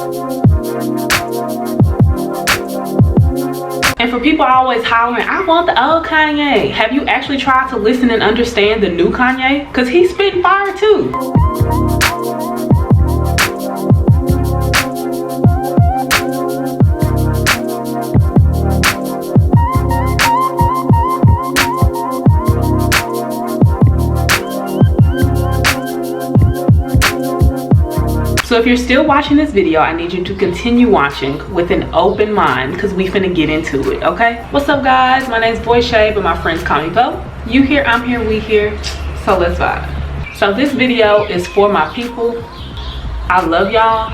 And for people always hollering, I want the old Kanye. Have you actually tried to listen and understand the new Kanye? Because he's spitting fire too. So if you're still watching this video, I need you to continue watching with an open mind because we finna get into it, okay? What's up, guys? My name's Boy Shay, but my friends call me Bo. You here, I'm here, we here, so let's vibe. So this video is for my people. I love y'all.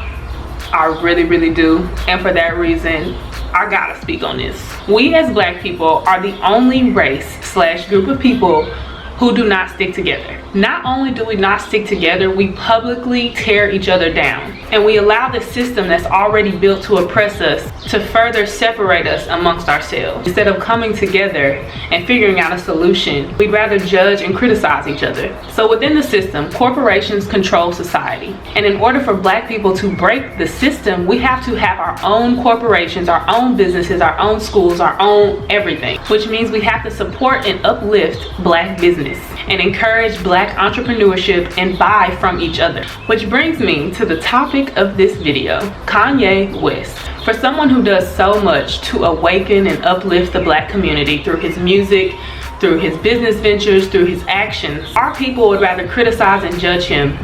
I really, really do. And for that reason, I gotta speak on this. We as Black people are the only race/group of people who do not stick together. Not only do we not stick together, we publicly tear each other down. And we allow the system that's already built to oppress us to further separate us amongst ourselves. Instead of coming together and figuring out a solution, we'd rather judge and criticize each other. So within the system, corporations control society. And in order for Black people to break the system, we have to have our own corporations, our own businesses, our own schools, our own everything. Which means we have to support and uplift Black business and encourage Black entrepreneurship and buy from each other. Which brings me to the topic of this video, Kanye West. For someone who does so much to awaken and uplift the Black community through his music, through his business ventures, through his actions, our people would rather criticize and judge him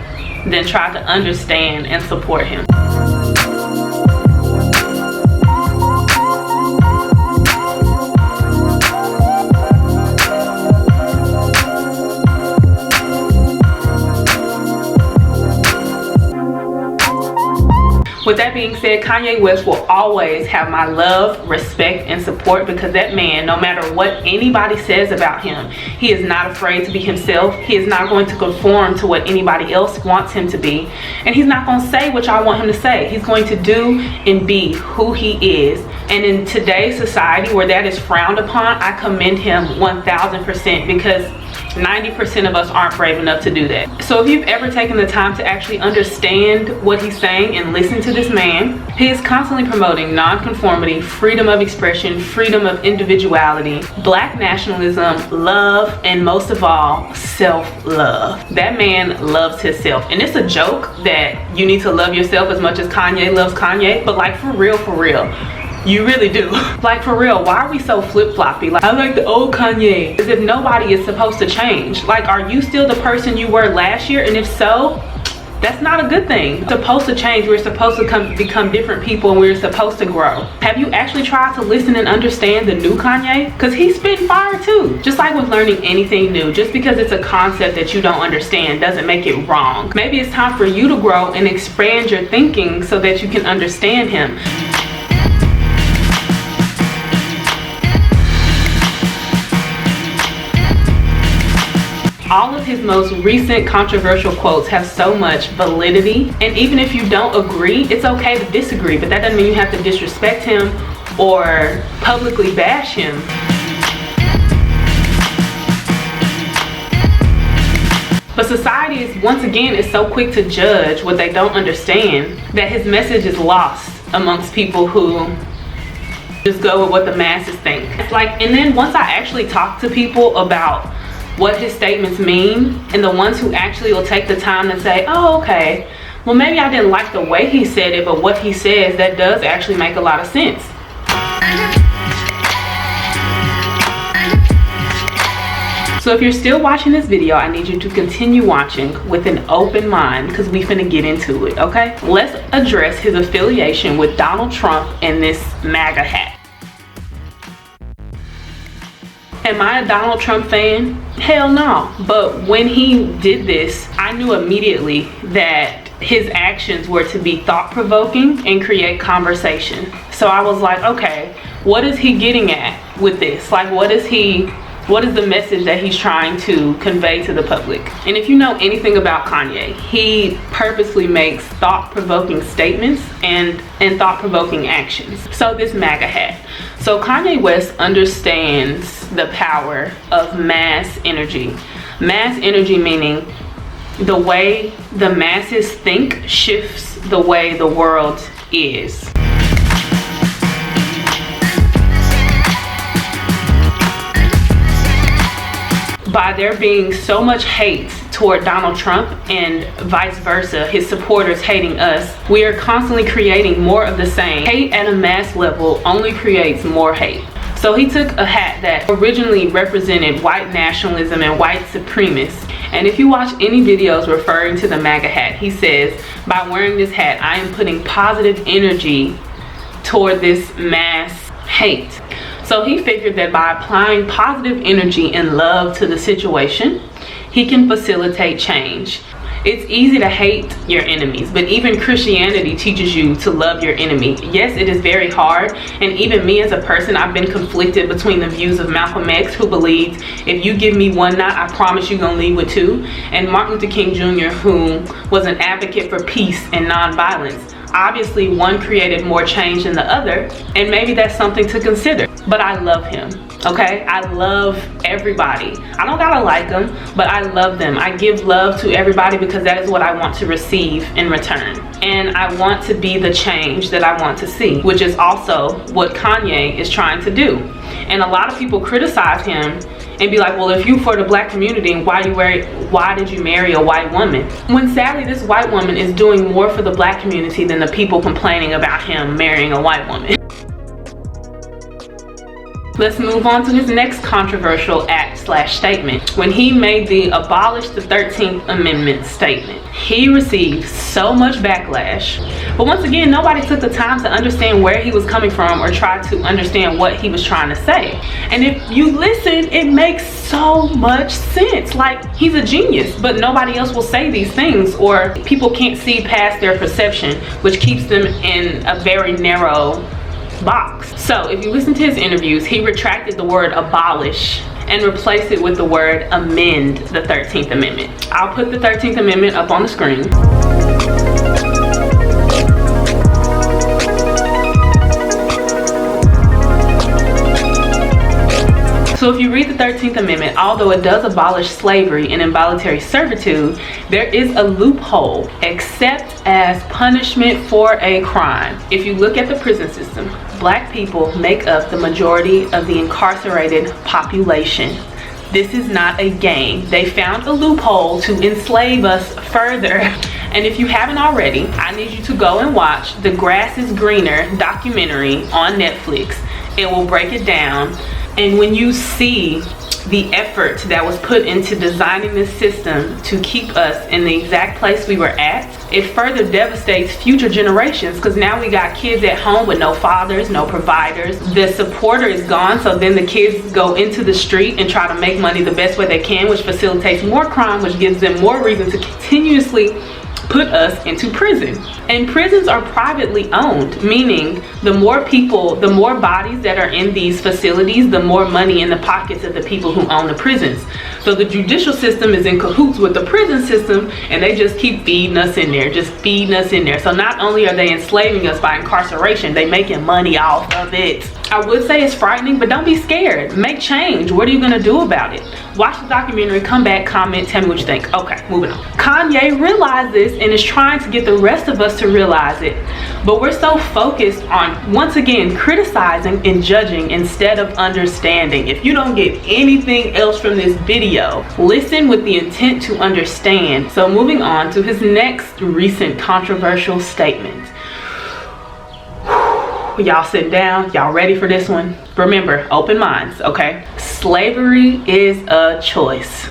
than try to understand and support him. With that being said, Kanye West will always have my love, respect, and support because that man, no matter what anybody says about him, he is not afraid to be himself. He is not going to conform to what anybody else wants him to be. And he's not going to say what y'all want him to say. He's going to do and be who he is. And in today's society where that is frowned upon, I commend him 1000% because 90% of us aren't brave enough to do that. So if you've ever taken the time to actually understand what he's saying and listen to this man, he is constantly promoting non-conformity, freedom of expression, freedom of individuality, Black nationalism, love, and most of all, self-love. That man loves himself. And it's a joke that you need to love yourself as much as Kanye loves Kanye, but like for real, you really do. Like for real, why are we so flip-floppy? Like, I like the old Kanye. As if nobody is supposed to change. Like, are you still the person you were last year? And if so, that's not a good thing. We're supposed to change. We're supposed to become different people and we're supposed to grow. Have you actually tried to listen and understand the new Kanye? Because he's spitting fire too. Just like with learning anything new, just because it's a concept that you don't understand doesn't make it wrong. Maybe it's time for you to grow and expand your thinking so that you can understand him. All of his most recent controversial quotes have so much validity, and even if you don't agree, it's okay to disagree, but that doesn't mean you have to disrespect him or publicly bash him. But society is, once again, is so quick to judge what they don't understand that his message is lost amongst people who just go with what the masses think. Like, and then once I actually talk to people about what his statements mean, and the ones who actually will take the time to say, oh, okay, well, maybe I didn't like the way he said it, but what he says, that does actually make a lot of sense. So if you're still watching this video, I need you to continue watching with an open mind because we finna get into it, okay? Let's address his affiliation with Donald Trump and this MAGA hat. Am I a Donald Trump fan? Hell no. But when he did this, I knew immediately that his actions were to be thought-provoking and create conversation. So I was like, okay, what is he getting at with this? Like, what is the message that he's trying to convey to the public? And if you know anything about Kanye, he purposely makes thought-provoking statements and thought-provoking actions. So this MAGA hat. So Kanye West understands the power of mass energy. Mass energy meaning the way the masses think shifts the way the world is. By there being so much hate toward Donald Trump and vice versa, his supporters hating us, we are constantly creating more of the same. Hate at a mass level only creates more hate. So he took a hat that originally represented white nationalism and white supremacists. And if you watch any videos referring to the MAGA hat, he says, by wearing this hat, I am putting positive energy toward this mass hate. So he figured that by applying positive energy and love to the situation, he can facilitate change. It's easy to hate your enemies, but even Christianity teaches you to love your enemy. Yes, it is very hard, and even me as a person, I've been conflicted between the views of Malcolm X, who believes if you give me one knot, I promise you're gonna leave with two, and Martin Luther King Jr., who was an advocate for peace and nonviolence. Obviously, one created more change than the other, and maybe that's something to consider. But I love him, okay? I love everybody. I don't gotta like them, but I love them. I give love to everybody because that is what I want to receive in return. And I want to be the change that I want to see, which is also what Kanye is trying to do. And a lot of people criticize him and be like, well, if you for the black community, why did you marry a white woman? When sadly this white woman is doing more for the black community than the people complaining about him marrying a white woman. Let's move on to his next controversial act/statement. When he made the abolish the 13th Amendment statement, he received so much backlash. But once again, nobody took the time to understand where he was coming from or try to understand what he was trying to say. And if you listen, it makes so much sense. Like, he's a genius, but nobody else will say these things, or people can't see past their perception, which keeps them in a very narrow box. So if you listen to his interviews, he retracted the word abolish and replaced it with the word amend the 13th Amendment. I'll put the 13th Amendment up on the screen. So if you read the 13th Amendment, although it does abolish slavery and involuntary servitude, there is a loophole, except as punishment for a crime. If you look at the prison system, black people make up the majority of the incarcerated population. This is not a game. They found a loophole to enslave us further. And if you haven't already, I need you to go and watch the Grass is Greener documentary on Netflix. It will break it down. And when you see the effort that was put into designing this system to keep us in the exact place we were at, it further devastates future generations, because now we got kids at home with no fathers, no providers. The supporter is gone, so then the kids go into the street and try to make money the best way they can, which facilitates more crime, which gives them more reason to continuously put us into prison. And prisons are privately owned, meaning the more people, the more bodies that are in these facilities, the more money in the pockets of the people who own the prisons. So the judicial system is in cahoots with the prison system, and they just keep feeding us in there, just feeding us in there. So not only are they enslaving us by incarceration, they making money off of it. I would say it's frightening, but don't be scared. Make change. What are you gonna do about it? Watch the documentary, come back, comment, tell me what you think. Okay, moving on. Kanye realized this and is trying to get the rest of us to realize it. But we're so focused on, once again, criticizing and judging instead of understanding. If you don't get anything else from this video, listen with the intent to understand. So moving on to his next recent controversial statement. Y'all sit down, y'all ready for this one? Remember, open minds, okay? Slavery is a choice.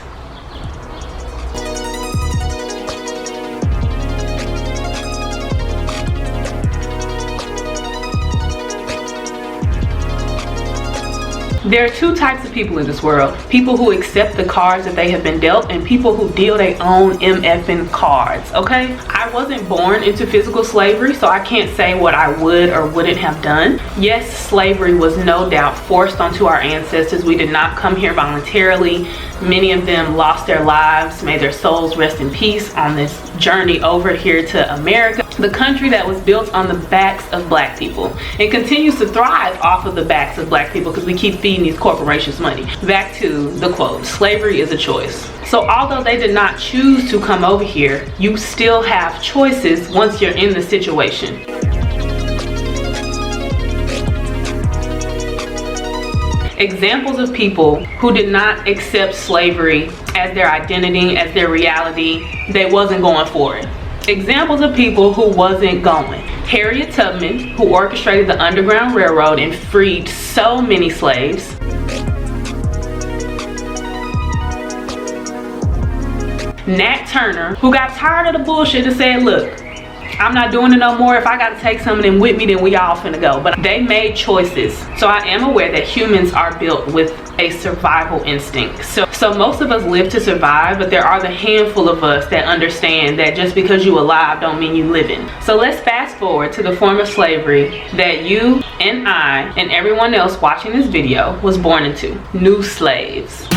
There are two types of people in this world. People who accept the cards that they have been dealt, and people who deal their own MFing cards, okay? I wasn't born into physical slavery, so I can't say what I would or wouldn't have done. Yes, slavery was no doubt forced onto our ancestors. We did not come here voluntarily. Many of them lost their lives. May their souls rest in peace on this journey over here to America, the country that was built on the backs of black people and continues to thrive off of the backs of black people because we keep feeding these corporations money. Back to the quote, slavery is a choice. So although they did not choose to come over here, you still have choices once you're in the situation. Examples of people who did not accept slavery as their identity, as their reality. They wasn't going for it. Examples of people who wasn't going. Harriet Tubman, who orchestrated the Underground Railroad and freed so many slaves. Nat Turner, who got tired of the bullshit and said, look, I'm not doing it no more. If I gotta take some of them with me, then we all finna go. But they made choices. So I am aware that humans are built with a survival instinct. So most of us live to survive, but there are the handful of us that understand that just because you alive don't mean you living. So let's fast forward to the form of slavery that you and I and everyone else watching this video was born into. New slaves.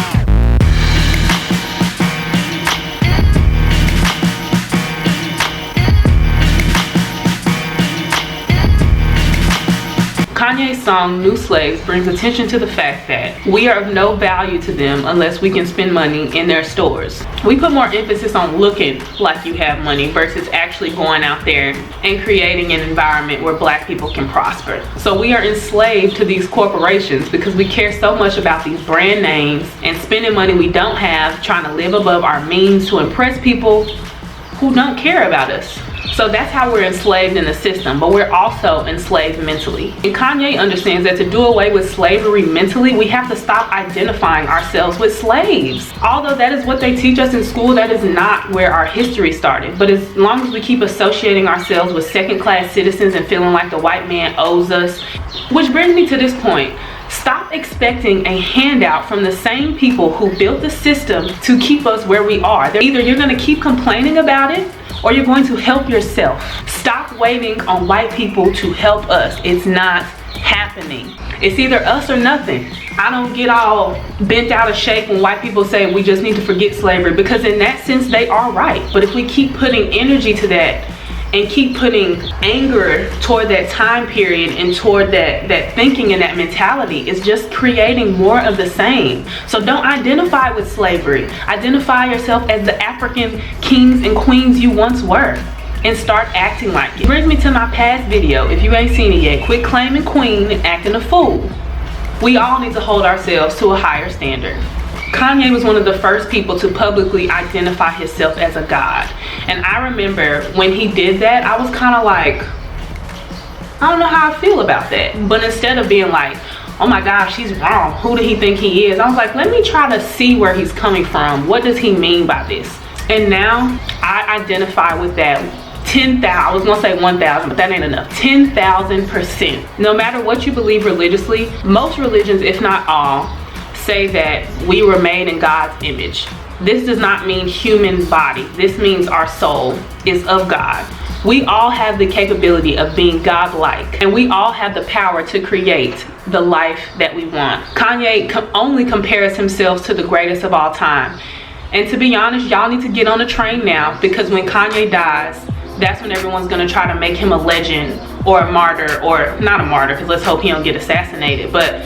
Kanye's song New Slaves brings attention to the fact that we are of no value to them unless we can spend money in their stores. We put more emphasis on looking like you have money versus actually going out there and creating an environment where black people can prosper. So we are enslaved to these corporations because we care so much about these brand names and spending money we don't have, trying to live above our means to impress people who don't care about us. So that's how we're enslaved in the system, but we're also enslaved mentally. And Kanye understands that to do away with slavery mentally, we have to stop identifying ourselves with slaves. Although that is what they teach us in school, that is not where our history started. But as long as we keep associating ourselves with second-class citizens and feeling like the white man owes us, which brings me to this point. Stop expecting a handout from the same people who built the system to keep us where we are. Either you're going to keep complaining about it or you're going to help yourself. Stop waiting on white people to help us. It's not happening. It's either us or nothing. I don't get all bent out of shape when white people say we just need to forget slavery, because in that sense they are right. But if we keep putting energy to that and keep putting anger toward that time period and toward that thinking and that mentality, is just creating more of the same. So don't identify with slavery. Identify yourself as the African kings and queens you once were and start acting like it. Brings me to my past video. If you ain't seen it yet, quit claiming queen and acting a fool. We all need to hold ourselves to a higher standard. Kanye was one of the first people to publicly identify himself as a god. And I remember when he did that, I was kind of like, I don't know how I feel about that. But instead of being like, oh my gosh, he's wrong, who did he think he is? I was like, let me try to see where he's coming from. What does he mean by this? And now I identify with that 10,000, I was gonna say 1,000, but that ain't enough. 10,000%. No matter what you believe religiously, most religions, if not all, say that we were made in God's image. This does not mean human body. This means our soul is of God. We all have the capability of being God-like, and we all have the power to create the life that we want. Kanye only compares himself to the greatest of all time. And to be honest, y'all need to get on the train now, because when Kanye dies, that's when everyone's gonna try to make him a legend or a martyr, or not a martyr, because let's hope he don't get assassinated. But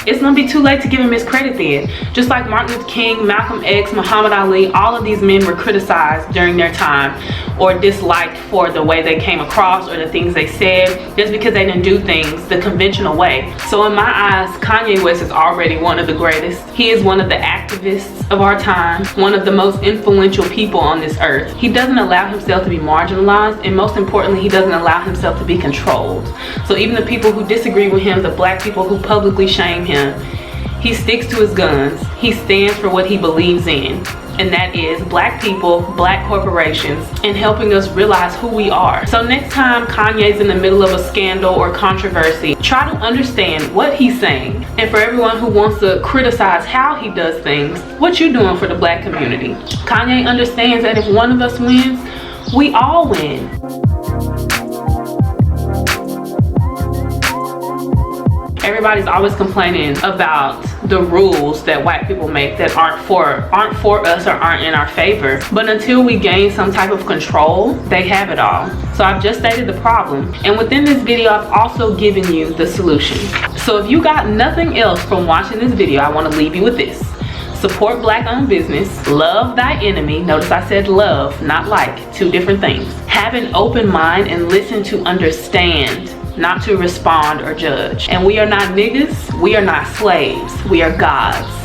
it's gonna be too late to give him his credit then. Just like Martin Luther King, Malcolm X, Muhammad Ali, all of these men were criticized during their time or disliked for the way they came across or the things they said, just because they didn't do things the conventional way. So in my eyes, Kanye West is already one of the greatest. He is one of the activists of our time, one of the most influential people on this earth. He doesn't allow himself to be marginalized, and most importantly, he doesn't allow himself to be controlled. So even the people who disagree with him, the black people who publicly shame him, he sticks to his guns. He stands for what he believes in, and that is black people, black corporations, and helping us realize who we are. So next time Kanye's in the middle of a scandal or controversy, try to understand what he's saying. And for everyone who wants to criticize how he does things, what you doing for the black community? Kanye understands that if one of us wins, we all win. Everybody's always complaining about the rules that white people make that aren't for us or aren't in our favor. But until we gain some type of control, they have it all. So I've just stated the problem, and within this video I've also given you the solution. So if you got nothing else from watching this video, I want to leave you with this. Support black-owned business. Love thy enemy. Notice I said love, not like. Two different things. Have an open mind and listen to understand not to respond or judge. And we are not niggas, we are not slaves, we are gods.